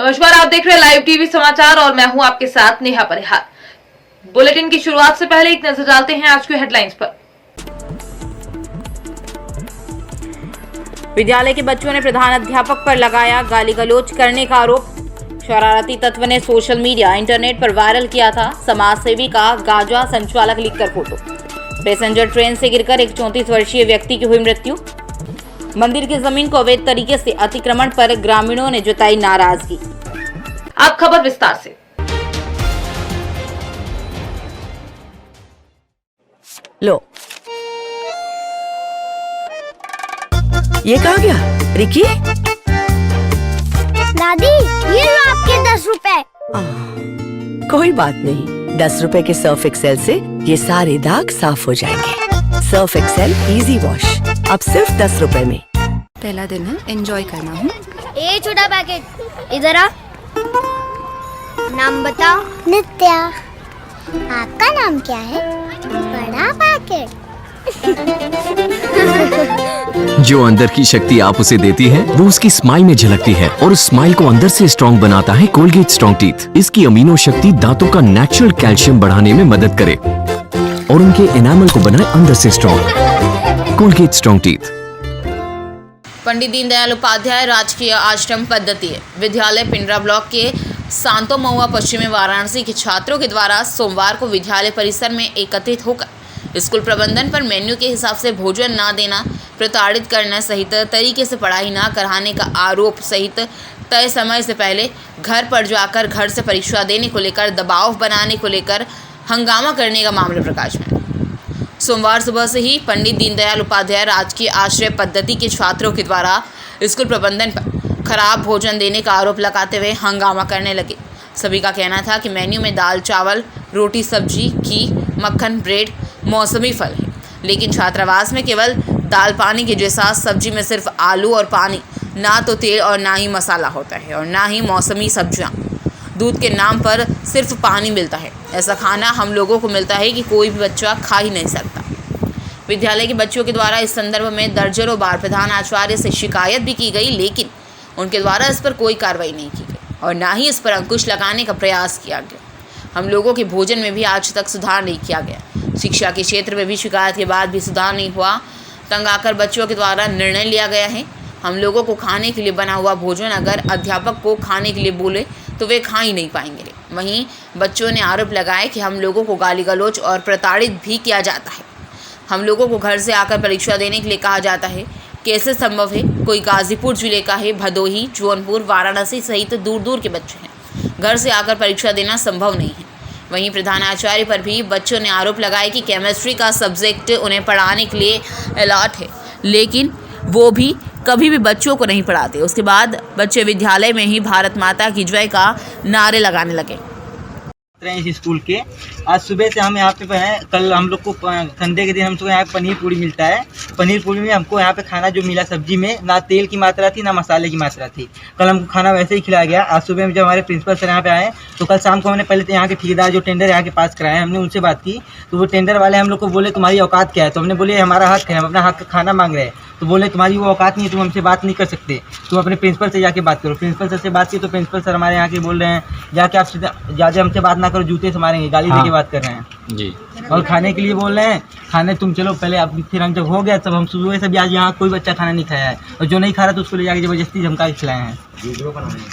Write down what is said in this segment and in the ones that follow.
नमस्कार, आप देख रहे हैं लाइव टीवी समाचार और मैं हूं आपके साथ नेहा परिहार। बुलेटिन की शुरुआत से पहले एक नजर डालते हैं आज की हेडलाइंस पर। विद्यालय के बच्चों ने प्रधान अध्यापक पर लगाया गाली गलौज करने का आरोप। शरारती तत्व ने सोशल मीडिया इंटरनेट पर वायरल किया था समाजसेवी का गाजा संचालक लिखकर फोटो। पैसेंजर ट्रेन से गिरकर एक 34 वर्षीय व्यक्ति की हुई मृत्यु। मंदिर की जमीन को अवैध तरीके से अतिक्रमण पर ग्रामीणों ने जताई नाराजगी। अब खबर विस्तार से। लो, ये कहाँ गया? रिकी? दादी, ये लो आपके 10 रुपए। कोई बात नहीं, 10 रुपए के सर्फ एक्सेल से ये सारे दाग साफ हो जाएंगे। सर्फ एक्सेल इजी वॉश अब सिर्फ 10 रुपए में। पहला दिन है, एंजॉय करना है। ये छोटा पैकेट इधर आ। नाम बताओ। नित्या। आपका नाम क्या है? बड़ा पैकेट। जो अंदर की शक्ति आप उसे देती है वो उसकी स्माइल में झलकती है और उस स्माइल को अंदर से स्ट्रॉन्ग बनाता है कोलगेट स्ट्रॉन्ग टीथ। इसकी अमीनो शक्ति दांतों का नेचुरल कैल्शियम बढ़ाने में मदद करे और उनके एनामल को बनाए अंदर से strong. Colgate strong teeth. Pandit Deendayal Upadhyay राजकीय आश्रम पद्धति विद्यालय पिंडरा ब्लॉक के सांतो महुआ पश्चिमी वाराणसी के छात्रों के द्वारा सोमवार को विद्यालय परिसर में एकत्रित होकर स्कूल प्रबंधन पर मेन्यू के हिसाब से भोजन न देना, प्रताड़ित करना सहित तरीके से पढ़ाई न कराने का आरोप सहित तय समय से पहले घर पर जाकर घर से परीक्षा देने को लेकर दबाव बनाने को लेकर हंगामा करने का मामला प्रकाश में। सोमवार सुबह से ही पंडित दीनदयाल उपाध्याय राजकीय आश्रय पद्धति के छात्रों के द्वारा स्कूल प्रबंधन पर खराब भोजन देने का आरोप लगाते हुए हंगामा करने लगे। सभी का कहना था कि मेन्यू में दाल चावल रोटी सब्जी घी मक्खन ब्रेड मौसमी फल है, लेकिन छात्रावास में केवल दाल पानी के जैसा सब्जी में सिर्फ आलू और पानी, ना तो तेल और ना ही मसाला होता है और ना ही मौसमी सब्जियां। दूध के नाम पर सिर्फ पानी मिलता है। ऐसा खाना हम लोगों को मिलता है कि कोई भी बच्चा खा ही नहीं सकता। विद्यालय के बच्चों के द्वारा इस संदर्भ में दर्जनों बार प्रधान आचार्य से शिकायत भी की गई, लेकिन उनके द्वारा इस पर कोई कार्रवाई नहीं की गई और ना ही इस पर अंकुश लगाने का प्रयास किया गया। हम लोगों के भोजन में भी आज तक सुधार नहीं किया गया। शिक्षा के क्षेत्र में भी शिकायत के बाद भी सुधार नहीं हुआ। तंग आकर बच्चों के द्वारा निर्णय लिया गया है, हम लोगों को खाने के लिए बना हुआ भोजन अगर अध्यापक को खाने के लिए बोले तो वे खा ही नहीं पाएंगे। वहीं बच्चों ने आरोप लगाया कि हम लोगों को गाली गलौज और प्रताड़ित भी किया जाता है। हम लोगों को घर से आकर परीक्षा देने के लिए कहा जाता है। कैसे संभव है? कोई गाजीपुर जिले का है, भदोही जौनपुर वाराणसी सहित दूर दूर के बच्चे हैं, घर से आकर परीक्षा देना संभव नहीं है। वहीं प्रधानाचार्य पर भी बच्चों ने आरोप लगाया कि केमिस्ट्री का सब्जेक्ट उन्हें पढ़ाने के लिए अलॉट है, लेकिन वो भी कभी भी बच्चों को नहीं पढ़ाते। उसके बाद बच्चे विद्यालय में ही भारत माता की जय का नारे लगाने लगे। इस स्कूल के आज सुबह से हम यहाँ पे हैं। कल हम लोग को संडे के दिन हमको यहाँ पनीर पूरी मिलता है। पनीर पूरी में हमको यहाँ पे खाना जो मिला सब्जी में ना तेल की मात्रा थी ना मसाले की मात्रा थी। कल हमको खाना वैसे ही खिलाया गया। आज सुबह में जब हमारे प्रिंसिपल सर यहाँ पे आए तो कल शाम को हमने पहले तो यहाँ के ठेकेदार जो टेंडर यहाँ के पास कराए हमने उनसे बात की तो वो टेंडर वाले हम लोग को बोले तुम्हारी औकात क्या है। तो हमने बोले हमारा हक है, हम अपना हक का खाना मांग रहे हैं। तो बोले तुम्हारी वो औकात नहीं है, तुम हमसे बात नहीं कर सकते, तुम अपने प्रिंसिपल से जाके बात करो। प्रिंसिपल सर से बात की तो प्रिंसिपल सर हमारे यहाँ के बोल रहे हैं जाके आप ज़्यादा हमसे बात ना करो, जूते से मारेंगे, गाली दे के बात कर रहे हैं जी। और खाने के लिए बोल रहे हैं, खाने तुम चलो पहले आप फिर हम जब हो गया तब हम सुबह से भी आज यहाँ कोई बच्चा खाना नहीं खाया है और जो नहीं खा रहा तो उसको ले जाके जबरदस्ती धमका के खिलाए हैं।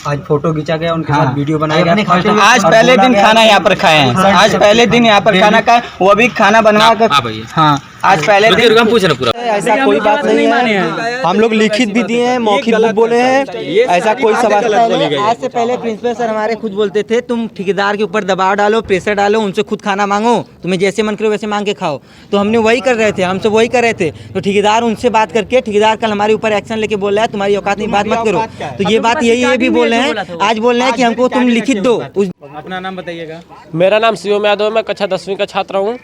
आज फोटो खींचा गया, उनके साथ वीडियो बनाया गया। आज पहले दिन खाना यहाँ पर खाए हैं, आज पहले दिन यहाँ पर खाना खाए, वो भी खाना बनवा कर। हाँ, आज पहले दिन पूछना पूरा ऐसा कोई बात नहीं है। हम लोग लिखित भी दिए हैं, मौखिक भी बोले हैं, ऐसा कोई सवाल नहीं। आज से पहले प्रिंसिपल सर हमारे खुद बोलते थे तुम ठेकेदार के ऊपर दबाव डालो, प्रेशर डालो, उनसे खुद खाना मांगो, तुम्हें जैसे मन करो वैसे मांग के खाओ। तो हमने वही कर रहे थे, हमसे वही कर रहे थे। तो ठेकेदार उनसे बात करके ठेकेदार कल हमारे ऊपर एक्शन लेके बोल रहा है तुम्हारी औकात नहीं, बात मत करो। तो ये बात यही ये भी बोल रहे हैं, आज बोल रहे हैं कि हमको तुम लिखित दो। अपना नाम बताइएगा। मेरा नाम शिवम यादव, मैं कक्षा 10वीं का छात्र हूँ।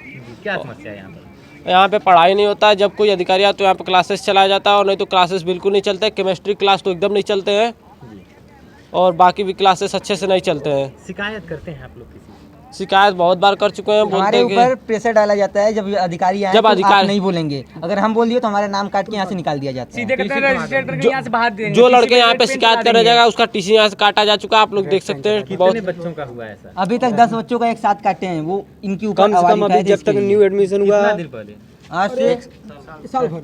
क्या समस्या है यहाँ पर? यहाँ पे पढ़ाई नहीं होता है। जब कोई अधिकारी आता तो यहाँ पे क्लासेस चलाया जाता है और नहीं तो क्लासेस बिल्कुल नहीं चलते। केमिस्ट्री क्लास तो एकदम नहीं चलते हैं और बाकी भी क्लासेस अच्छे से नहीं चलते हैं। शिकायत करते हैं आप लोग किसी? शिकायत बहुत बार कर चुके हैं। हमारे बोलते ऊपर प्रेशर डाला जाता है जब अधिकारी आए जब तो आप अधिकारी- नहीं बोलेंगे, अगर हम बोल दिए तो हमारा नाम काट के यहाँ से निकाल दिया जाता है। जो लड़के यहाँ पे शिकायत करने जाएगा उसका टीसी यहाँ से काटा जा चुका है। आप लोग देख सकते हैं बहुत बच्चों का हुआ ऐसा? अभी तक 10 बच्चों का एक साथ काटे हैं, वो इनकी ऊपर आवाज उठाए थे इसके लिए। एडमिशन हुआ दिन पहले आज से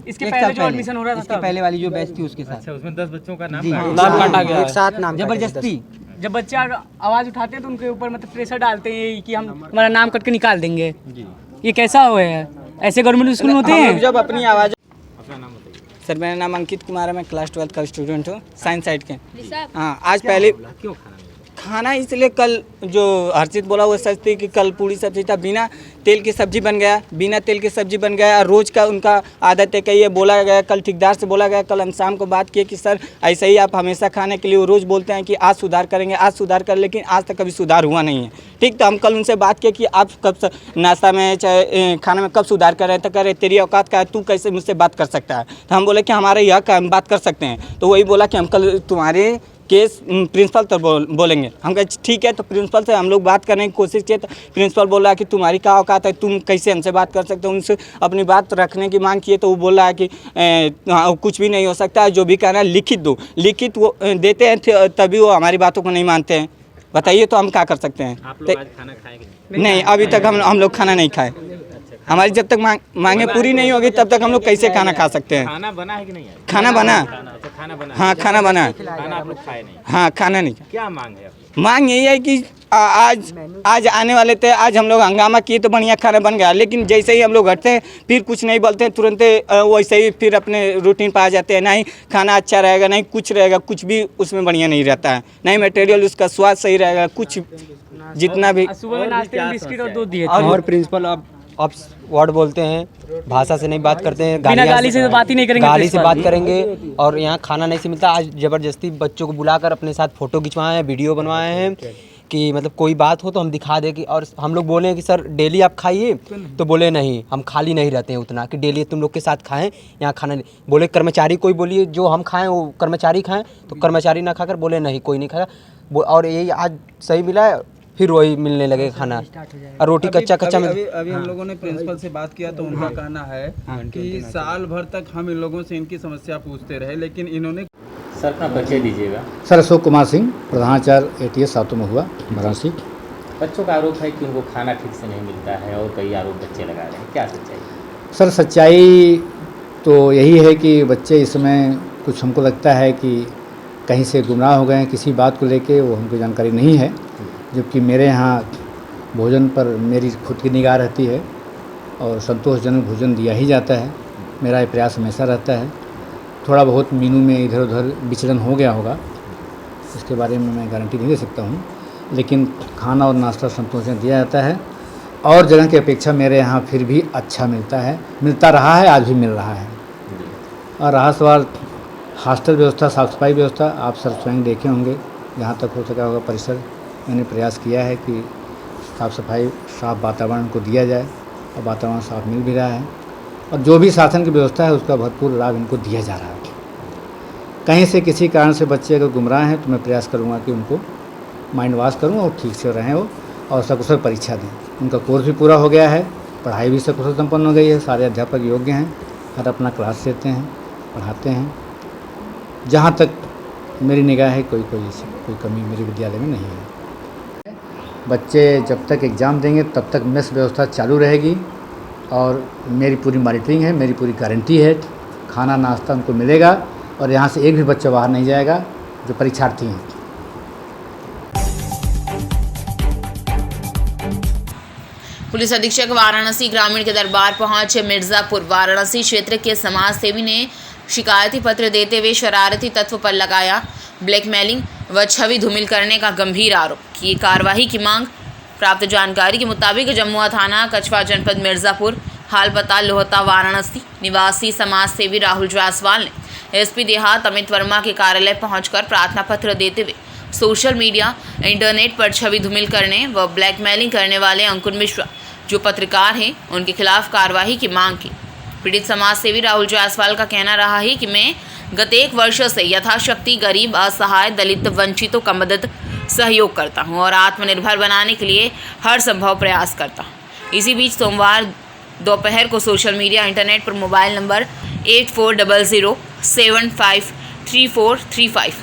इसके पहले जो एडमिशन हो रहा था, इसके पहले वाली जो बैच थी उसके साथ उसमें 10 बच्चों का नाम जी नाम काटा गया है। जबरदस्ती। जब बच्चे आवाज उठाते हैं तो उनके ऊपर मतलब प्रेशर डालते हैं कि हम हमारा नाम कट के निकाल देंगे। ये कैसा हुआ है? ऐसे गवर्नमेंट स्कूल में होते हम लोग हैं? जब अपनी आवाज सर मेरा नाम अंकित कुमार है, मैं क्लास 12 का स्टूडेंट हूँ, साइंस साइड के। हाँ, आज पहले खाना इसलिए कल जो हर्षित बोला वो सच थी कि कल पूरी सब्जी था, बिना तेल की सब्जी बन गया, बिना तेल की सब्जी बन गया। रोज़ का उनका आदत है कि ये बोला गया, कल ठेकेदार से बोला गया, कल हम शाम को बात किए कि सर ऐसे ही आप हमेशा खाने के लिए वो रोज़ बोलते हैं कि आज सुधार करेंगे, आज सुधार कर, लेकिन आज तक कभी सुधार हुआ नहीं है। ठीक, तो हम कल उनसे बात किए कि आप कब नाश्ता में चाहे खाने में कब सुधार कर रहे हैं, तो कह रहे तेरी औकात का है, तू कैसे मुझसे बात कर सकता है। तो हम बोले कि हमारा यह का हम बात कर सकते हैं। तो वही बोला कि हम कल तुम्हारे केस प्रिंसिपल तो बोलेंगे। हम कहे ठीक है, तो प्रिंसिपल से हम लोग बात करने की कोशिश किए तो प्रिंसिपल बोला कि तुम्हारी क्या औकात है, तुम कैसे हमसे बात कर सकते हो। उनसे अपनी बात रखने की मांग किए तो वो बोल रहा है कि कुछ भी नहीं हो सकता, जो भी कहना है लिखित दो। लिखित वो देते हैं तभी वो हमारी बातों को नहीं मानते हैं। बताइए तो हम क्या कर सकते हैं। आप लोग आज खाना खाएंगे? नहीं, अभी तक हम लोग खाना नहीं खाए। हमारी जब तक मांगे पूरी नहीं होगी तब तक हम लोग कैसे खाना खा सकते हैं। खाना बना है कि नहीं है? खाना बना, खाना बना, हाँ खाना बना, खाना आप लोग खाए नहीं? हाँ खाना नहीं। क्या मांग है आपकी? मांग यही है कि आज आने वाले थे, आज हम लोग हंगामा किए तो बढ़िया खाना बन गया, लेकिन जैसे ही हम लोग हटते हैं फिर कुछ नहीं बोलते हैं, तुरंत वैसे ही फिर अपने रूटीन पर आ जाते हैं। नहीं खाना अच्छा रहेगा, नहीं कुछ रहेगा, कुछ भी उसमें बढ़िया नहीं रहता है, नहीं मटेरियल उसका स्वाद सही रहेगा, कुछ जितना भी। सुबह में नाश्ते में बिस्किट और दूध दिए थे। और प्रिंसिपल अब वर्ड बोलते हैं, भाषा से नहीं बात करते हैं, बिना गाली से तो बात ही नहीं करेंगे, गाली से बात करेंगे। और यहाँ खाना नहीं से मिलता। आज ज़बरदस्ती बच्चों को बुलाकर अपने साथ फ़ोटो खिंचवाए हैं, वीडियो बनवाए हैं कि मतलब कोई बात हो तो हम दिखा दें कि। और हम लोग बोले कि सर डेली आप खाइए, तो बोले नहीं, हम खाली नहीं रहते हैं उतना कि डेली तुम लोग के साथ खाएं, यहाँ खाना नहीं। बोले कर्मचारी कोई बोलिए जो हम खाएं वो कर्मचारी खाएं, तो कर्मचारी ना खाकर बोले नहीं कोई नहीं खाएगा। और यही आज सही मिला है, फिर वही मिलने लगे खाना और रोटी कच्चा अभी हम लोगों ने प्रिंसिपल से बात किया तो उनका कहना है कि साल भर तक हम इन लोगों से इनकी समस्या पूछते रहे, लेकिन इन्होंने। सर अपना परिचय दीजिएगा। सर अशोक कुमार सिंह, प्रधानाचार्य ATS सातों में हुआ वाराणसी। बच्चों का आरोप है कि उनको खाना ठीक से नहीं मिलता है और कई आरोप बच्चे लगा रहे हैं, क्या सच्चाई? सर सच्चाई तो यही है कि बच्चे इस समय कुछ हमको लगता है कि कहीं से गुमराह हो गए हैं किसी बात को लेके, वो हमको जानकारी नहीं है। जबकि मेरे यहाँ भोजन पर मेरी खुद की निगाह रहती है और संतोषजनक भोजन दिया ही जाता है। मेरा ये प्रयास हमेशा रहता है। थोड़ा बहुत मीनू में इधर उधर विचलन हो गया होगा, इसके बारे में मैं गारंटी नहीं दे सकता हूँ, लेकिन खाना और नाश्ता संतोषजनक दिया जाता है। और जगह की अपेक्षा मेरे यहाँ फिर भी अच्छा मिलता है, मिलता रहा है, आज भी मिल रहा है। और रहा सवाल हॉस्टल व्यवस्था, साफ़ सफाई व्यवस्था, आप सर स्वयं देखे होंगे, जहाँ तक हो सका होगा परिसर मैंने प्रयास किया है कि साफ़ सफाई, साफ़ वातावरण को दिया जाए और वातावरण साफ मिल भी रहा है। और जो भी शासन की व्यवस्था है उसका भरपूर लाभ इनको दिया जा रहा है। कहीं से किसी कारण से बच्चे अगर गुमराह हैं तो मैं प्रयास करूँगा कि उनको माइंड वॉश करूँ और ठीक से रहें वो, और सकुशल परीक्षा दें। उनका कोर्स भी पूरा हो गया है, पढ़ाई भी सकुशल संपन्न हो गई है, सारे अध्यापक योग्य हैं, हर अपना क्लास लेते हैं, पढ़ाते हैं। जहाँ तक मेरी निगाह है कोई कमी मेरे विद्यालय में नहीं है। बच्चे जब तक एग्ज़ाम देंगे तब तक मेस व्यवस्था चालू रहेगी और मेरी पूरी मॉनिटरिंग है, मेरी पूरी गारंटी है। खाना नाश्ता उनको मिलेगा और यहाँ से एक भी बच्चा बाहर नहीं जाएगा जो परीक्षार्थी हैं। पुलिस अधीक्षक वाराणसी ग्रामीण के दरबार पहुंचे मिर्जापुर वाराणसी क्षेत्र के समाज सेवी ने शिकायती पत्र देते हुए शरारती तत्व पर लगाया ब्लैकमेलिंग व छवि धूमिल करने का गंभीर आरोप की कार्रवाई की मांग। प्राप्त जानकारी के मुताबिक जमुआ थाना कछवा जनपद मिर्जापुर हाल पता लोहता वाराणसी निवासी समाज सेवी राहुल जायसवाल ने SP देहात अमित वर्मा के कार्यालय पहुंचकर प्रार्थना पत्र देते हुए सोशल मीडिया इंटरनेट पर छवि धूमिल करने व ब्लैकमेलिंग करने वाले अंकुर मिश्रा जो पत्रकार हैं उनके खिलाफ कार्रवाई की मांग की। पीड़ित समाज सेवी राहुल जायसवाल का कहना रहा है कि मैं गत 1 वर्ष से यथाशक्ति गरीब, असहाय, दलित, वंचितों का मदद सहयोग करता हूं और आत्मनिर्भर बनाने के लिए हर संभव प्रयास करता हूं। इसी बीच सोमवार दोपहर को सोशल मीडिया इंटरनेट पर मोबाइल नंबर 8400753435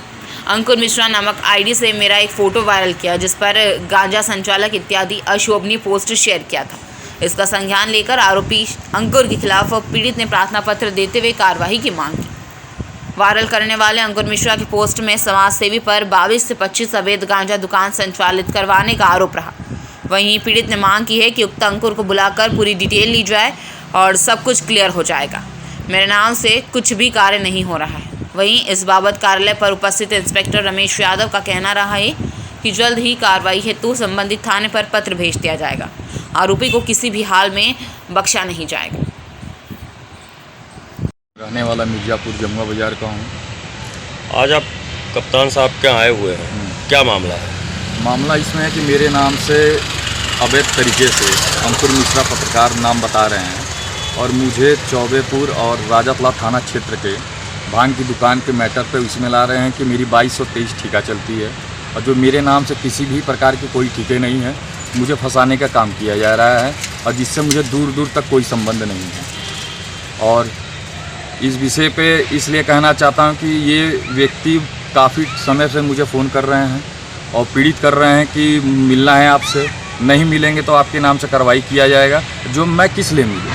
अंकुर मिश्रा नामक आईडी से मेरा एक फ़ोटो वायरल किया, जिस पर गांजा संचालक इत्यादि अशोभनीय पोस्ट शेयर किया था। इसका संज्ञान लेकर आरोपी अंकुर के खिलाफ पीड़ित ने प्रार्थना पत्र देते हुए कार्रवाई की मांग की। वायरल करने वाले अंकुर मिश्रा की पोस्ट में समाज सेवी पर 22 से 25 अवैध गांजा दुकान संचालित करवाने का आरोप रहा। वहीं पीड़ित ने मांग की है कि उक्त अंकुर को बुलाकर पूरी डिटेल ली जाए और सब कुछ क्लियर हो जाएगा। मेरे नाम से कुछ भी कार्य नहीं हो रहा है। वहीं इस बाबत कार्यालय पर उपस्थित इंस्पेक्टर रमेश यादव का कहना रहा है कि जल्द ही कार्रवाई हेतु संबंधित थाने पर पत्र भेज दिया जाएगा। आरोपी को किसी भी हाल में बख्शा नहीं जाएगा। रहने वाला मिर्ज़ापुर जमुआ बाज़ार का हूँ। आज आप कप्तान साहब के आए हुए हैं, क्या मामला है? मामला इसमें है कि मेरे नाम से अवैध तरीके से अंकुर मिश्रा पत्रकार नाम बता रहे हैं और मुझे चौबेपुर और राजातला थाना क्षेत्र के भांग की दुकान के मैटर पे उसमें ला रहे हैं कि मेरी 2223 ठेका चलती है और जो मेरे नाम से किसी भी प्रकार के कोई ठेके नहीं है, मुझे फंसाने का काम किया जा रहा है और जिससे मुझे दूर दूर तक कोई संबंध नहीं है। और इस विषय पे इसलिए कहना चाहता हूँ कि ये व्यक्ति काफ़ी समय से मुझे फ़ोन कर रहे हैं और पीड़ित कर रहे हैं कि मिलना है आपसे, नहीं मिलेंगे तो आपके नाम से कार्रवाई किया जाएगा। जो मैं किस लिए मिलूँ?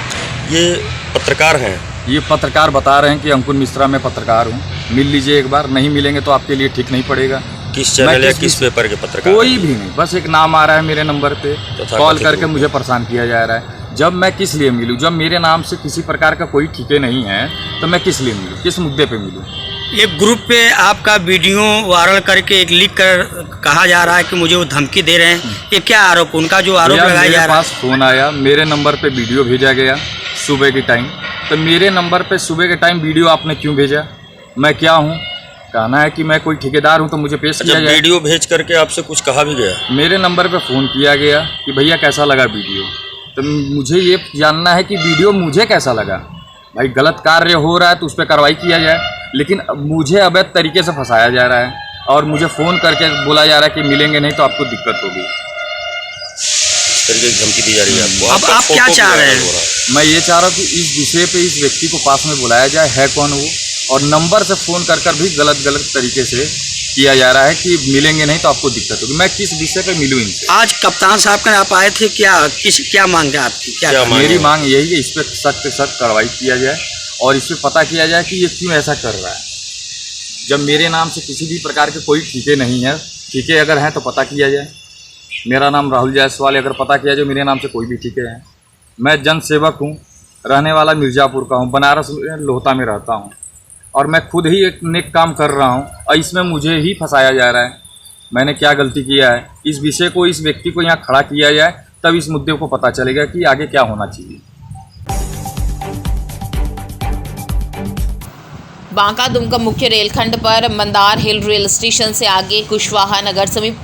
ये पत्रकार हैं? ये पत्रकार बता रहे हैं कि अंकुर मिश्रा मैं पत्रकार हूँ, मिल लीजिए एक बार, नहीं मिलेंगे तो आपके लिए ठीक नहीं पड़ेगा। किस चैनल या किस पेपर के पत्रकार? कोई भी नहीं, बस एक नाम आ रहा है मेरे नंबर पे, कॉल करके मुझे परेशान किया जा रहा है। जब मैं किस लिए मिलूँ? जब मेरे नाम से किसी प्रकार का कोई ठेके नहीं है तो मैं किस लिए मिलूँ, किस मुद्दे पे मिलूँ? एक ग्रुप पे आपका वीडियो वायरल करके एक लिख कर कहा जा रहा है कि मुझे वो धमकी दे रहे हैं, ये क्या आरोप? उनका जो आरोप लगाया जा रहा है। मेरे पास फ़ोन आया, मेरे नंबर पे वीडियो भेजा गया सुबह के टाइम, तो मेरे नंबर पे सुबह के टाइम वीडियो आपने क्यों भेजा? मैं क्या हूँ? कहना है कि मैं कोई ठेकेदार हूँ तो मुझे पेश किया जाए। वीडियो भेज करके आपसे कुछ कहा भी गया? मेरे नंबर पे फ़ोन किया गया कि भैया कैसा लगा वीडियो, तो मुझे ये जानना है कि वीडियो मुझे कैसा लगा। भाई गलत कार्य हो रहा है तो उस पर कार्रवाई किया जाए, लेकिन मुझे अवैध तरीके से फंसाया जा रहा है और मुझे फ़ोन करके बोला जा रहा है कि मिलेंगे नहीं तो आपको दिक्कत होगी। इस तरीके की धमकी दी जा रही है आपको। अब आप क्या चाह रहे हैं? मैं ये चाह रहा हूँ कि इस विषय पे इस व्यक्ति को पास में बुलाया जाए, है कौन वो, और नंबर से फ़ोन कर भी गलत तरीके से किया जा रहा है कि मिलेंगे नहीं तो आपको दिक्कत होगी। मैं किस विषय पे मिलूँ इनसे? आज कप्तान साहब का आप आए थे, क्या मांग है आपकी? क्या मेरी मांग यही है, इस पर सख्त से सख्त कार्रवाई किया जाए और इस पर पता किया जाए कि ये क्यों ऐसा कर रहा है। जब मेरे नाम से किसी भी प्रकार के कोई ठेके नहीं है, ठेके अगर हैं तो पता किया जाए। मेरा नाम राहुल जायसवाल, अगर पता किया जाए मेरे नाम से कोई भी ठेके हैं। मैं जन सेवक हूँ, रहने वाला मिर्ज़ापुर का हूँ, बनारस लोहता में रहता हूँ और मैं खुद ही एक नेक काम कर रहा हूँ और इसमें मुझे ही फंसाया जा रहा है। मैंने क्या गलती किया है? इस विषय को, इस व्यक्ति को यहाँ खड़ा किया जाए, तब इस मुद्दे को पता चलेगा कि आगे क्या होना चाहिए। बांका दुमका मुख्य रेलखंड पर मंदार हिल रेल स्टेशन से आगे कुशवाहा नगर समीप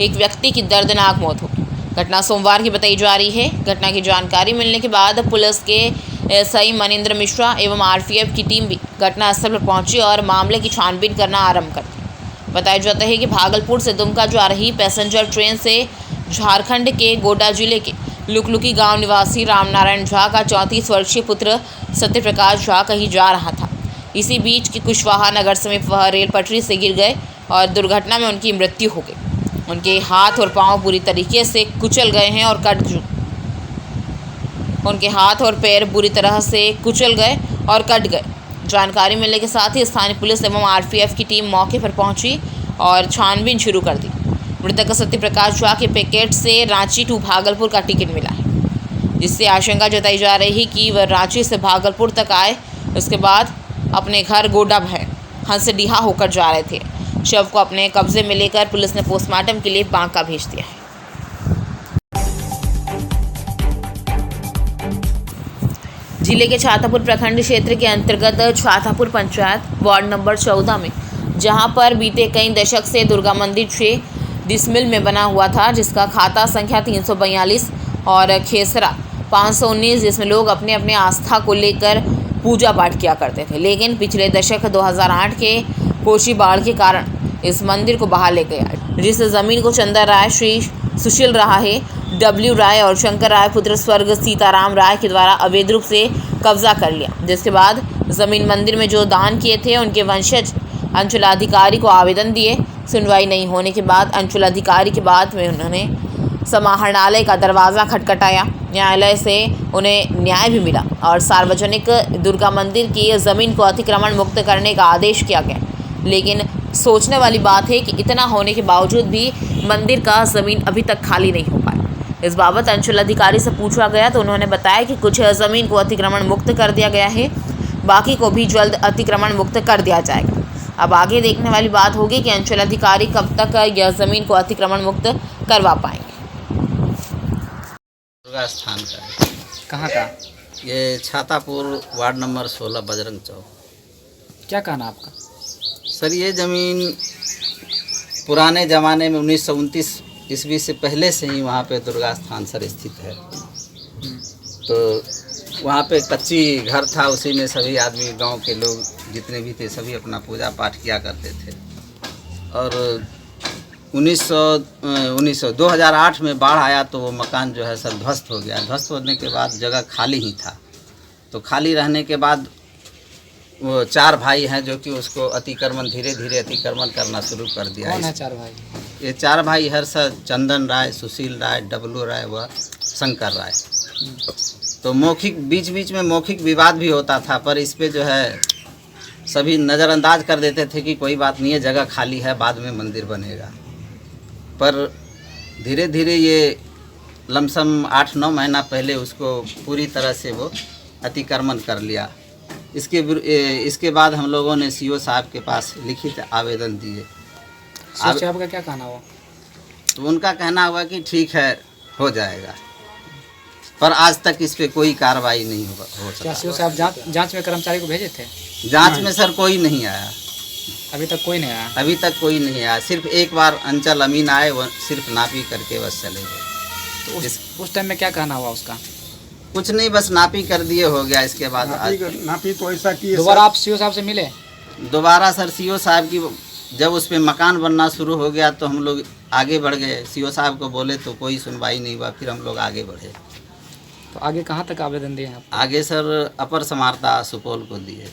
एक व्यक्ति की दर्दनाक मौत हो गई। घटना सोमवार की बताई जा रही है। घटना की जानकारी मिलने के बाद पुलिस के एसआई मनिंद्र मिश्रा एवं आरपीएफ की टीम भी घटनास्थल पर पहुंची और मामले की छानबीन करना आरंभ कर दी। बताया जाता है कि भागलपुर से दुमका जा रही पैसेंजर ट्रेन से झारखंड के गोड्डा जिले के लुकलुकी गांव निवासी रामनारायण झा का 34 वर्षीय पुत्र सत्यप्रकाश झा कहीं जा रहा था। इसी बीच की कुशवाहा नगर समीप वह रेल पटरी से गिर गए और दुर्घटना में उनकी मृत्यु हो गई। उनके हाथ और पांव बुरी तरीके से कुचल गए हैं और उनके हाथ और पैर बुरी तरह से कुचल गए और कट गए। जानकारी मिलने के साथ ही स्थानीय पुलिस एवं आरपीएफ की टीम मौके पर पहुंची और छानबीन शुरू कर दी। मृतक सत्यप्रकाश झा के पैकेट से रांची टू भागलपुर का टिकट मिला है, जिससे आशंका जताई जा रही है कि वह रांची से भागलपुर तक आए, उसके बाद अपने घर गोड्डा हंसडीहा होकर जा रहे थे। शव को अपने कब्जे में लेकर पुलिस ने पोस्टमार्टम के लिए बांका भेज दिया है। जिले के छातापुर प्रखंड क्षेत्र के अंतर्गत छातापुर पंचायत वार्ड नंबर 14 में, जहां पर बीते कई दशक से दुर्गा मंदिर 6 डिसमिल में बना हुआ था, जिसका खाता संख्या 342 और खेसरा 519, जिसमें लोग अपने अपने आस्था को लेकर पूजा पाठ किया करते थे। लेकिन पिछले दशक 2008 के कोसी बाढ़ के कारण इस मंदिर को बहा ले गया। जिस जमीन को चंदन राय, श्री सुशील राय, डब्ल्यू राय और शंकर राय पुत्र स्वर्ग सीताराम राय के द्वारा अवैध रूप से कब्जा कर लिया, जिसके बाद जमीन मंदिर में जो दान किए थे उनके वंशज अंचलाधिकारी को आवेदन दिए। सुनवाई नहीं होने के बाद अंचलाधिकारी के बाद में उन्होंने समाहरणालय का दरवाज़ा खटखटाया। न्यायालय से उन्हें न्याय भी मिला और सार्वजनिक दुर्गा मंदिर की ज़मीन को अतिक्रमण मुक्त करने का आदेश किया गया। लेकिन सोचने वाली बात है कि इतना होने के बावजूद भी मंदिर का ज़मीन अभी तक खाली नहीं हो पाई। इस बाबत अंचलाधिकारी से पूछा गया तो उन्होंने बताया कि कुछ ज़मीन को अतिक्रमण मुक्त कर दिया गया है, बाकी को भी जल्द अतिक्रमण मुक्त कर दिया जाएगा। अब आगे देखने वाली बात होगी कि अंचलाधिकारी कब तक यह ज़मीन को अतिक्रमण मुक्त करवा पाएंगे। दुर्गा स्थान का है। कहाँ का? ये छातापुर वार्ड नंबर 16 बजरंग चौक। क्या कहना आपका? सर ये ज़मीन पुराने ज़माने में 1929 ईस्वी से पहले से ही वहाँ पे दुर्गा स्थान सर स्थित है। तो वहाँ पे कच्ची घर था, उसी में सभी आदमी गांव के लोग जितने भी थे सभी अपना पूजा पाठ किया करते थे। और 2008 में बाढ़ आया तो वो मकान जो है सर ध्वस्त हो गया। ध्वस्त होने के बाद जगह खाली ही था। तो खाली रहने के बाद वो 4 भाई हैं जो कि उसको अतिक्रमण धीरे धीरे अतिक्रमण करना शुरू कर दिया। कौन है 4 भाई? ये 4 भाई है सर चंदन राय, सुशील राय, डब्लू राय व शंकर राय। तो मौखिक बीच बीच में मौखिक विवाद भी होता था, पर इस पे जो है सभी नज़रअंदाज कर देते थे कि कोई बात नहीं है, जगह खाली है, बाद में मंदिर बनेगा। पर धीरे धीरे ये लमसम 8-9 महीना पहले उसको पूरी तरह से वो अतिक्रमण कर लिया। इसके बाद हम लोगों ने सीओ साहब के पास लिखित आवेदन दिए। सीओ साहब का क्या कहना हुआ? तो उनका कहना हुआ कि ठीक है, हो जाएगा, पर आज तक इस पे कोई कार्रवाई नहीं हो सका। क्या सीओ साहब जांच में कर्मचारी को भेजे थे? जांच में सर कोई नहीं आया, अभी तक कोई नहीं आया। अभी तक कोई नहीं आया। सिर्फ एक बार अंचल अमीन आए, वो सिर्फ नापी करके बस चले गए। तो उस टाइम में क्या कहना हुआ उसका? कुछ नहीं, बस नापी कर दिए, हो गया। इसके बाद नापी तो ऐसा की दोबारा आप सीओ साहब से मिले? दोबारा सर सीओ साहब की जब उस पर मकान बनना शुरू हो गया तो हम लोग आगे बढ़ गए। सीओ साहब को बोले तो कोई सुनवाई नहीं हुआ, फिर हम लोग आगे बढ़े। तो आगे कहाँ तक आवेदन दिए आप? आगे सर अपर समाहर्ता सुपौल को दिए।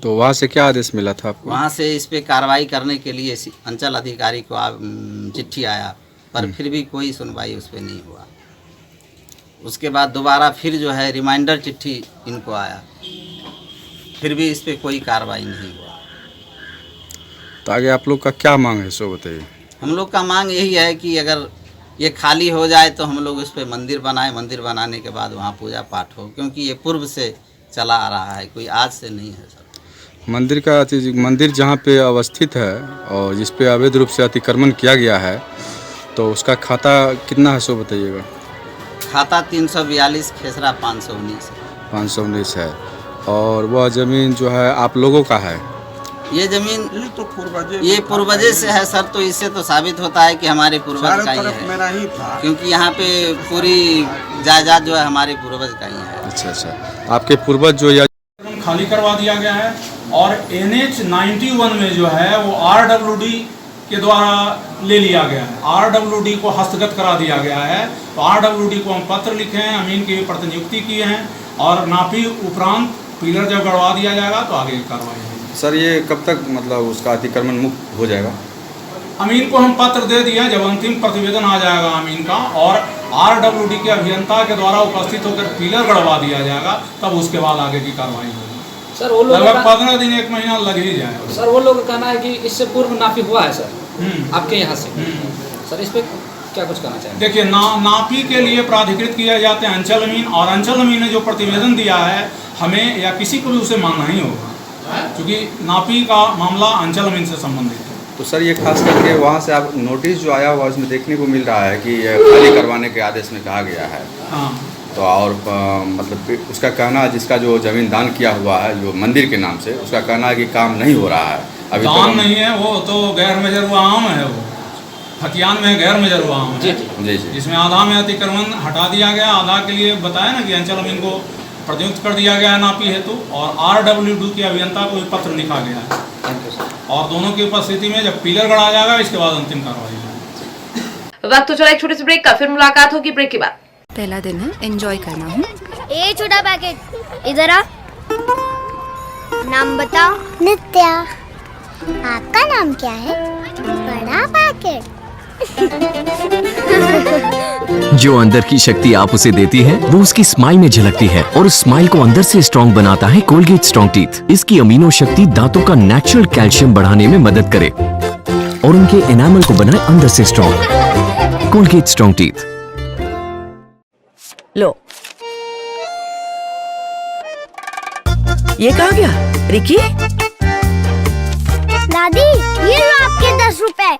तो वहाँ से क्या आदेश मिला था आपको? वहाँ से इस पे कार्रवाई करने के लिए अंचल अधिकारी को चिट्ठी आया, पर फिर भी कोई सुनवाई उस पर नहीं हुआ। उसके बाद दोबारा फिर जो है रिमाइंडर चिट्ठी इनको आया, फिर भी इस पे कोई कार्रवाई नहीं हुआ। तो आगे आप लोग का क्या मांग है सो बताइए। हम लोग का मांग यही है कि अगर ये खाली हो जाए तो हम लोग उस पर मंदिर बनाएं। मंदिर बनाने के बाद वहाँ पूजा पाठ हो, क्योंकि ये पूर्व से चला आ रहा है, कोई आज से नहीं है सर। मंदिर जहाँ पे अवस्थित है और जिस पे अवैध रूप से अतिक्रमण किया गया है, तो उसका खाता कितना है सो बताइएगा। खाता 342 खेसरा 519 है। और वह ज़मीन जो है आप लोगों का है? ये ज़मीन ये पूर्वजे से है सर। तो इससे तो साबित होता है कि हमारे पूर्वज का ही है, मेरा ही था। क्योंकि यहाँ पे पूरी जायदाद जो है हमारे पूर्वज का ही है। अच्छा, आपके पूर्वज जो खाली करवा दिया गया है। और NH 91 में जो है वो RWD के द्वारा ले लिया गया है। RWD को हस्तगत करा दिया गया है। तो RWD को हम पत्र लिखे हैं, अमीन की प्रतिनियुक्ति किए हैं, और नापी उपरांत पिलर जब गड़वा दिया जाएगा तो आगे की कार्रवाई होगी। सर ये कब तक मतलब उसका अतिक्रमण मुक्त हो जाएगा? अमीन को हम पत्र दे दिया, जब अंतिम प्रतिवेदन आ जाएगा अमीन का और RWD के अभियंता के द्वारा उपस्थित होकर पिलर गड़वा दिया जाएगा, तब उसके बाद आगे की कार्रवाई होगी। सर वो लोग लगभग 15 दिन 1 महीना लग ही जाएगा। सर वो लोग का कहना है कि इससे पूर्व नापी हुआ है सर आपके यहाँ से। सर इस पे क्या कुछ कहना चाहिए? देखिए, नापी के लिए प्राधिकृत किया जाते हैं अंचल अमीन, और अंचल अमीन ने जो प्रतिवेदन दिया है हमें या किसी को भी उसे मानना ही होगा, क्योंकि नापी का मामला अंचल अमीन से संबंधित है। तो सर ये खास करके वहाँ से आप नोटिस जो आया हुआ उसमें देखने को मिल रहा है कि खाली करवाने के आदेश में कहा गया है। हाँ। तो और मतलब उसका कहना है जिसका जो जमीन दान किया हुआ है जो मंदिर के नाम से, उसका कहना है कि काम नहीं हो रहा है अभी। दान नहीं है, वो तो गैर मेजरुआ आम है। वो हथियान में गैर मेजरुआ आम है जी। जिसमें आधा में अतिक्रमण हटा दिया गया, आधा के लिए बताया ना कि अंचल अमीन को प्रतिनियुक्त कर दिया गया है नापी हेतु, और RWD के अभियंता को पत्र लिखा गया है। और दोनों की उपस्थिति में जब पिलर गड़ा जाएगा इसके बाद अंतिम कार्रवाई होगी। वक्त तो चला एक छोटे से ब्रेक का, फिर मुलाकात होगी ब्रेक के बाद। पहला दिन है, एंजॉय करना हूँ। ए छोटा पैकेट इधर आ। नाम बताओ। नित्या। आपका नाम क्या है? बड़ा पैकेट। जो अंदर की शक्ति आप उसे देती है वो उसकी स्माइल में झलकती है और उस स्माइल को अंदर से स्ट्रॉन्ग बनाता है कोलगेट स्ट्रॉन्ग टीथ। इसकी अमीनो शक्ति दांतों का नेचुरल कैल्शियम बढ़ाने में मदद करे और उनके एनामल को बनाए अंदर से स्ट्रॉन्ग। Colgate strong teeth. लो, ये कहाँ गया? रिकी? दादी ये लो आपके 10 रुपए।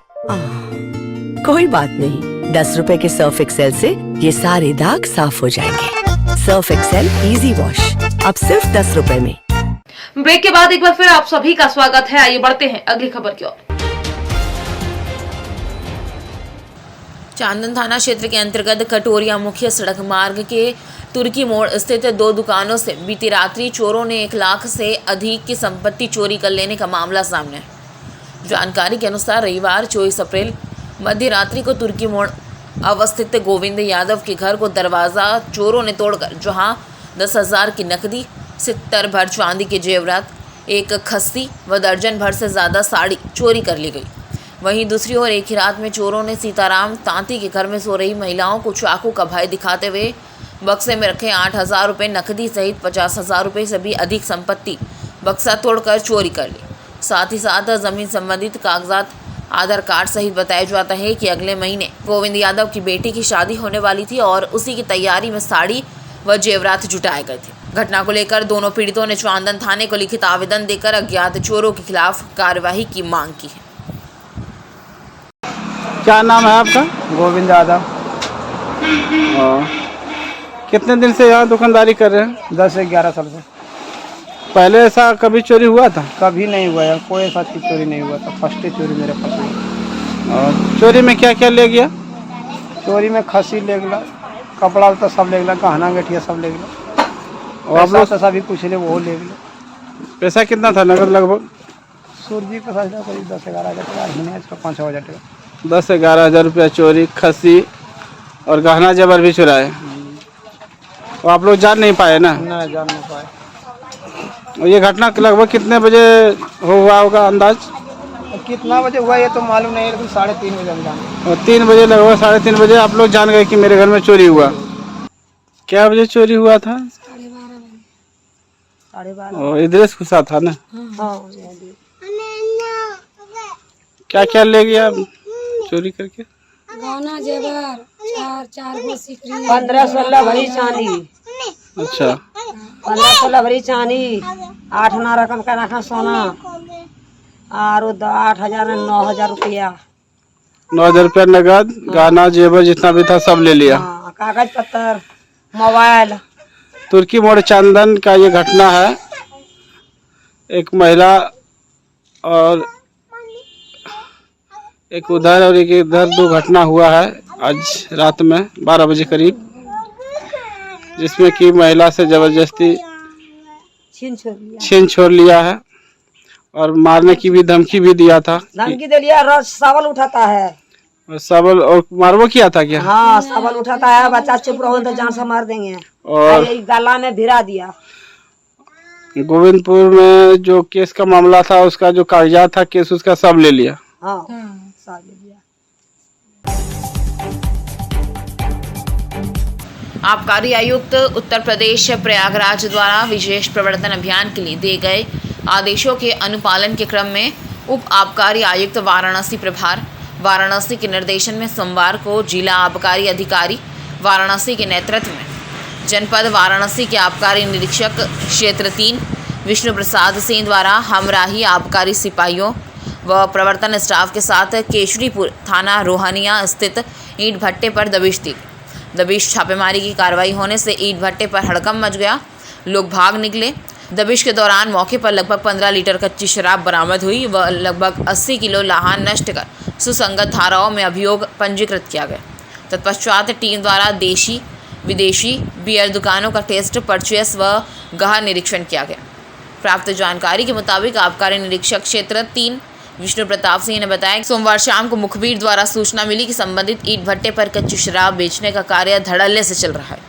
कोई बात नहीं, 10 रुपए के सर्फ एक्सेल से ये सारे दाग साफ हो जाएंगे। सर्फ एक्सेल इजी वॉश अब सिर्फ 10 रुपए में। ब्रेक के बाद एक बार फिर आप सभी का स्वागत है। आइए बढ़ते हैं अगली खबर की ओर। चांदन थाना क्षेत्र के अंतर्गत कटोरिया मुख्य सड़क मार्ग के तुर्की मोड़ स्थित 2 दुकानों से बीती रात्रि चोरों ने 1 लाख से अधिक की संपत्ति चोरी कर लेने का मामला सामने है। जानकारी के अनुसार रविवार 24 अप्रैल मध्य रात्रि को तुर्की मोड़ अवस्थित गोविंद यादव के घर को दरवाज़ा चोरों ने तोड़कर जहां 10,000 की नकदी, 70 भर चांदी के जेवरात, 1 खस्सी व दर्जन भर से ज़्यादा साड़ी चोरी कर ली गई। वहीं दूसरी ओर एक ही रात में चोरों ने सीताराम तांती के घर में सो रही महिलाओं को चाकू का भय दिखाते हुए बक्से में रखे 8,000 रुपये नकदी सहित 50,000 रुपये से भी अधिक संपत्ति बक्सा तोड़कर चोरी कर ली। साथ ही साथ ज़मीन संबंधित कागजात, आधार कार्ड सहित बताया जाता है कि अगले महीने गोविंद यादव की बेटी की शादी होने वाली थी और उसी की तैयारी में साड़ी व जेवरात जुटाए गए थे। घटना को लेकर दोनों पीड़ितों ने चांदन थाने को लिखित आवेदन देकर अज्ञात चोरों के खिलाफ कार्यवाही की मांग की है। क्या नाम है आपका? गोविंद यादव। कितने दिन से यहाँ दुकानदारी कर रहे हैं? 10 से 11 साल से। पहले ऐसा कभी चोरी हुआ था? कभी नहीं हुआ है, कोई ऐसा चोरी नहीं हुआ था, फर्स्ट चोरी मेरे पास हुई। और चोरी में क्या क्या ले गया? चोरी में खस्सी ले गया, कपड़ा तो सब ले गया, गहना गठिया सब ले गया, और आप लोग सभी कुछ ले वो ले गया। पैसा कितना था नगद? लगभग सूर्य का पैसा करीब 10-11 हज़ार, 5-6 हज़ार टका। 10-11 हज़ार रुपया चोरी, खस्सी और गहना जेवर भी चुराए। और आप लोग जान नहीं पाए ना? नहीं जान नहीं पाए। और ये घटना लगभग कितने बजे हुआ होगा अंदाज? कितना बजे हुआ ये तो मालूम नहीं, लेकिन 3:30 बजे अंदाज। और 3 बजे लगभग 3:30 बजे आप लोग जान गए कि मेरे घर में चोरी हुआ। क्या बजे चोरी हुआ था? 12:30। और इधर घुसा था ना? क्या क्या ले गया चोरी करके? गहना जेवर, 4 गो सिकरी, 15-16 भरी चांदी। अच्छा। 15-16 भरी चांदी, 8-9 रकम का रखा सोना, और 8,000 9,000 रुपया। 9,000 रुपया नगद, गहना जेवर जितना भी था सब ले लिया। कागज पत्तर, मोबाइल। तुर्की मोड़ चांदन का ये घटना है। एक महिला और एक उधर और एक इधर 2 घटना हुआ है आज रात में 12 बजे करीब, जिसमें कि महिला से जबरदस्ती छीन छोड़ लिया है और मारने की भी धमकी भी दिया था। धमकी दे लिया, रोज सवाल उठाता है। और सवाल और मारवो किया था क्या? हाँ, सवाल उठाता है, बच्चा चुप रहो तो जान से मार देंगे। और गला में भिरा दिया। गोविंदपुर में जो केस का मामला था उसका जो कागजात था केस उसका सब ले लिया। हाँ, सब ले लिया। आबकारी आयुक्त उत्तर प्रदेश प्रयागराज द्वारा विशेष प्रवर्तन अभियान के लिए दिए गए आदेशों के अनुपालन के क्रम में उप आबकारी आयुक्त वाराणसी प्रभार वाराणसी के निर्देशन में सोमवार को जिला आबकारी अधिकारी वाराणसी के नेतृत्व में जनपद वाराणसी के आबकारी निरीक्षक क्षेत्र 3 विष्णु प्रसाद सिंह द्वारा हमराही आबकारी सिपाहियों व प्रवर्तन स्टाफ के साथ केशरीपुर थाना रोहनिया स्थित ईंट भट्टे पर दबिश दी। दबिश छापेमारी की कार्रवाई होने से ईंट भट्टे पर हड़कंप मच गया, लोग भाग निकले। दबिश के दौरान मौके पर लगभग 15 लीटर कच्ची शराब बरामद हुई व लगभग 80 किलो लाहन नष्ट कर सुसंगत धाराओं में अभियोग पंजीकृत किया गया। तत्पश्चात टीम द्वारा देशी विदेशी बियर दुकानों का टेस्ट, परचेस व गहन निरीक्षण किया गया। प्राप्त जानकारी के मुताबिक आबकारी निरीक्षक क्षेत्र 3 विष्णु प्रताप सिंह ने बताया कि सोमवार शाम को मुखबिर द्वारा सूचना मिली कि संबंधित ईंट भट्टे पर कच्ची शराब बेचने का कार्य धड़ल्ले से चल रहा है।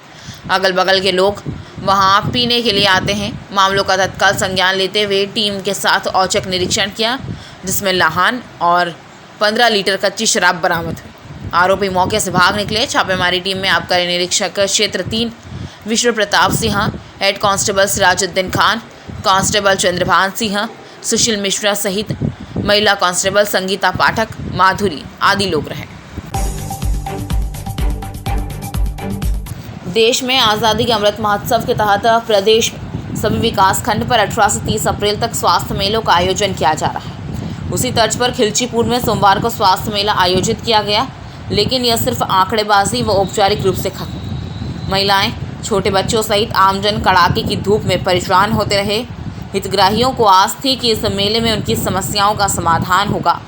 अगल बगल के लोग वहां पीने के लिए आते हैं। मामलों का तत्काल संज्ञान लेते हुए टीम के साथ औचक निरीक्षण किया, जिसमें लाहन और 15 लीटर कच्ची शराब बरामद हुई। आरोपी मौके से भाग निकले। छापेमारी टीम में आबकारी निरीक्षक क्षेत्र 3 Vishnu Pratap Singh, head constable Sirajuddin Khan, constable Chandrabhan Singh, Sushil Mishra सहित महिला कांस्टेबल संगीता पाठक, माधुरी आदि लोग रहे। देश में आज़ादी के अमृत महोत्सव के तहत प्रदेश में सभी विकास खंड पर 18 से 30 अप्रैल तक स्वास्थ्य मेलों का आयोजन किया जा रहा है। उसी तर्ज पर खिलचीपुर में सोमवार को स्वास्थ्य मेला आयोजित किया गया, लेकिन यह सिर्फ आंकड़ेबाजी व औपचारिक रूप से खत्म। महिलाएं, छोटे बच्चों सहित आमजन कड़ाके की धूप में परेशान होते रहे। हितग्राहियों को आस थी कि इस मेले में उनकी समस्याओं का समाधान होगा,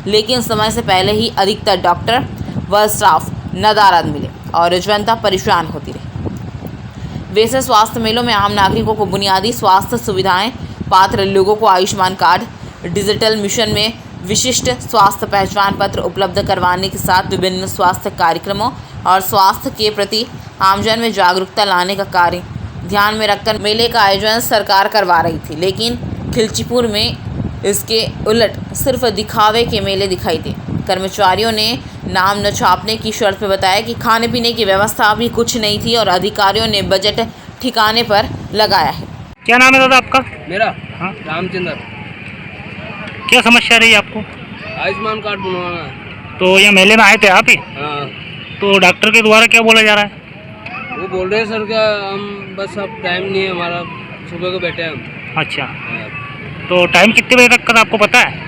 लेकिन समय से पहले ही अधिकतर डॉक्टर व स्टाफ नदारद मिले और जनता परेशान होती रही। वैसे स्वास्थ्य मेलों में आम नागरिकों को बुनियादी स्वास्थ्य सुविधाएं, पात्र लोगों को आयुष्मान कार्ड, डिजिटल मिशन में विशिष्ट स्वास्थ्य पहचान पत्र उपलब्ध करवाने के साथ विभिन्न स्वास्थ्य कार्यक्रमों और स्वास्थ्य के प्रति आमजन में जागरूकता लाने का कार्य ध्यान में रखकर मेले का आयोजन सरकार करवा रही थी, लेकिन खिलचीपुर में इसके उलट सिर्फ दिखावे के मेले दिखाई दिए। कर्मचारियों ने नाम न छापने की शर्त पर बताया कि खाने पीने की व्यवस्था भी कुछ नहीं थी और अधिकारियों ने बजट ठिकाने पर लगाया है। क्या नाम है दादा आपका? मेरा रामचंद्र। क्या समस्या रही आपको? आयुष्मान कार्ड बनवाना है। तो ये मेले में आए थे आप ही? हाँ। तो डॉक्टर के द्वारा क्या बोला जा रहा है? वो बोल रहे हैं सर क्या हम बस अब टाइम नहीं है हमारा, सुबह को बैठे हैं हम। अच्छा, तो टाइम कितने बजे तक का आपको पता है?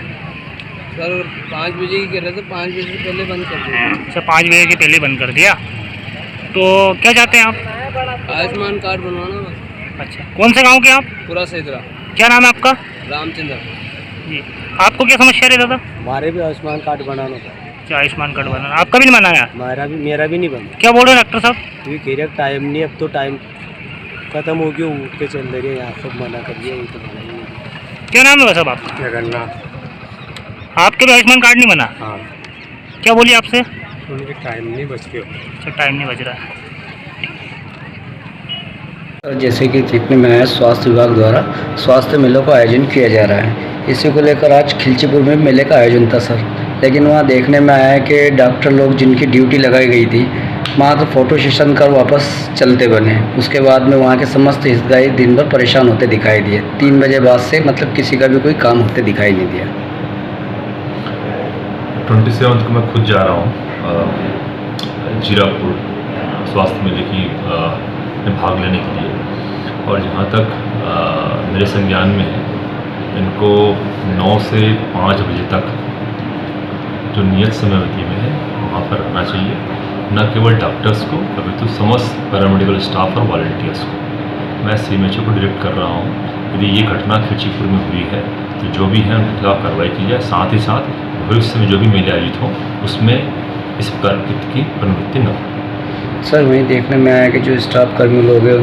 सर 5 बजे की कह रहे थे, 5 बजे से पहले बंद कर दिया। अच्छा, 5 बजे के पहले बंद कर दिया। तो क्या चाहते हैं आप? आयुष्मान कार्ड बनवाना बस। अच्छा, कौन से गांव के आप? पूरा सैदरा। क्या नाम है आपका? रामचंद्र जी। आपको क्या समस्या रही दादा? हमारे भी आयुष्मान कार्ड बनाना था। अच्छा, आयुष्मान कार्ड बनाना आपका भी नहीं बनाया? मेरा भी नहीं बना। क्या बोल रहे हैं डॉक्टर साहब? क्योंकि कह रहे टाइम नहीं, अब तो टाइम खत्म हो गया, उठ के चल रही है यहाँ, सब मना कर दिया। तो क्या नाम है साहब आपका? जगन्नाथ। आपके भी आयुष्मान कार्ड नहीं बना? हाँ। क्या बोलिए आपसे? उनके टाइम नहीं बच गया। अच्छा, टाइम नहीं बच रहा है। जैसे कि देखने में आया, स्वास्थ्य विभाग द्वारा स्वास्थ्य मेलों का आयोजन किया जा रहा है। इसी को लेकर आज खिलचीपुर में मेले का आयोजन था सर, लेकिन वहाँ देखने में आया कि डॉक्टर लोग जिनकी ड्यूटी लगाई गई थी वहाँ तो फ़ोटो सेशन कर वापस चलते बने। उसके बाद में वहाँ के समस्त हितग्राही दिन भर परेशान होते दिखाई दिए। 3 बजे बाद से मतलब किसी का भी कोई काम होते दिखाई नहीं दिया। 27 को मैं खुद जा रहा हूँ जीरापुर स्वास्थ्य मेले में भाग लेने के लिए, और जहाँ तक मेरे संज्ञान में है, इनको 9 से 5 बजे तक जो नियत समय अवधि में है वहाँ पर रहना चाहिए, न केवल डॉक्टर्स को अपितु समस्त पैरामेडिकल स्टाफ और वॉलंटियर्स को। मैं सीएमएचओ को डायरेक्ट कर रहा हूँ, यदि ये घटना खिलचीपुर में हुई है तो जो भी है उनके खिलाफ कार्रवाई की जाए। साथ ही साथ भविष्य में जो भी मेले आयोजित हों उसमें इस प्रकार की प्रवृत्ति न हो। सर वहीं देखने में आया कि जो स्टाफ कर्मी लोग हैं,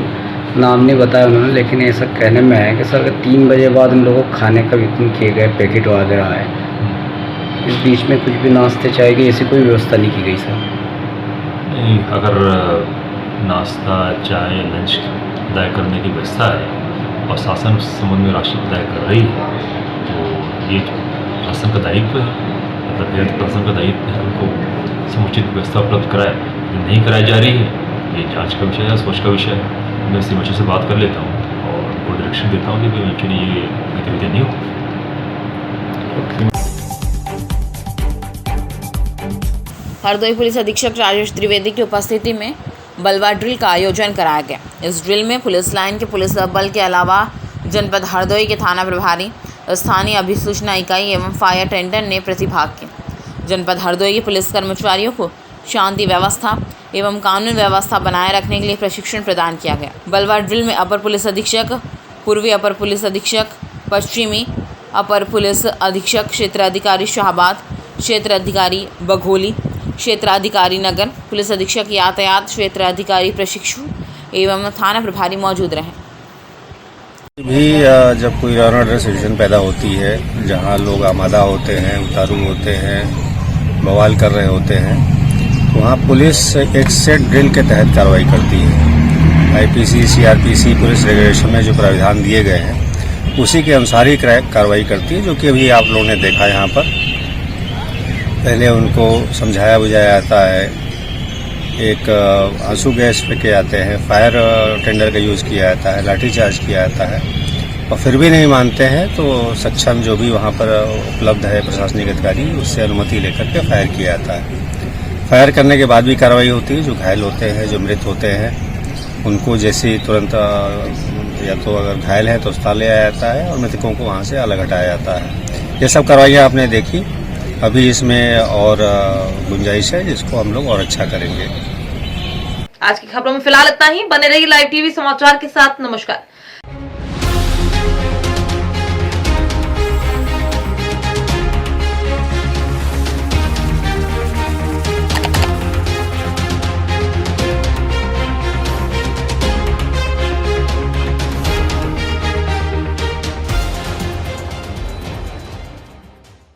नाम नहीं बताया उन्होंने, लेकिन ऐसा कहने में आया कि सर 3 बजे बाद उन लोगों को खाने का वितरण किए गए, पैकेट वगैरह आए। इस बीच में कुछ भी नाश्ते चाय की ऐसी कोई व्यवस्था नहीं की गई सर? नहीं, अगर नाश्ता चाय लंच अदा करने की व्यवस्था है और शासन उस संबंध में राशि अदा कर रही है तो ये शासन का दायित्व है, मतलब हेल्थ प्रशासन का दायित्व है उनको समुचित व्यवस्था उपलब्ध कराए। नहीं कराई जा रही है, ये जांच का विषय है, सोच का विषय है। मैं सीएमएचओ से बात कर लेता हूँ और उनको डायरेक्शन देता हूँ कि एक्चुअली ये गतिविधियाँ नहीं हो। हरदोई पुलिस अधीक्षक राजेश त्रिवेदी की उपस्थिति में बलवा ड्रिल का आयोजन कराया गया। इस ड्रिल में पुलिस लाइन के पुलिस बल के अलावा जनपद हरदोई के थाना प्रभारी, स्थानीय अभिसूचना इकाई एवं फायर टेंडर ने प्रतिभाग किया। जनपद हरदोई के पुलिस कर्मचारियों को शांति व्यवस्था एवं कानून व्यवस्था बनाए रखने के लिए प्रशिक्षण प्रदान किया गया। बलवा ड्रिल में अपर पुलिस अधीक्षक, पूर्वी अपर पुलिस अधीक्षक, पश्चिमी अपर पुलिस अधीक्षक, क्षेत्राधिकारी शाहबाद, क्षेत्राधिकारी बघोली, क्षेत्राधिकारी नगर, पुलिस अधीक्षक यातायात, क्षेत्राधिकारी प्रशिक्षु एवं थाना प्रभारी मौजूद रहे। भी जब कोई लॉ एंड ऑर्डर सिचुएशन पैदा होती है, जहां लोग आमादा होते हैं, उतारू होते हैं, बवाल कर रहे होते हैं, तो वहाँ पुलिस एक सेट ड्रिल के तहत कार्रवाई करती है। आईपीसी, सीआरपीसी पुलिस रेगुलेशन में जो प्राविधान दिए गए हैं उसी के अनुसार ही कार्रवाई करती है, जो कि अभी आप लोगों ने देखा यहाँ पर। पहले उनको समझाया बुझाया जाता है, एक आंसू गैस फेंके जाते हैं, फायर टेंडर का यूज़ किया जाता है, लाठीचार्ज किया जाता है, और फिर भी नहीं मानते हैं तो सक्षम जो भी वहाँ पर उपलब्ध है प्रशासनिक अधिकारी, उससे अनुमति लेकर के फायर किया जाता है। फायर करने के बाद भी कार्रवाई होती है। जो घायल होते हैं, जो मृत होते हैं, उनको जैसे तुरंत या तो अगर घायल है तो अस्पताल ले आया जाता है और मृतकों को वहाँ से अलग हटाया जाता है। ये सब कार्रवाइयाँ आपने देखी। अभी इसमें और गुंजाइश है, जिसको हम लोग और अच्छा करेंगे। आज की खबरों में फिलहाल इतना ही। बने रहिए लाइव टीवी समाचार के साथ। नमस्कार।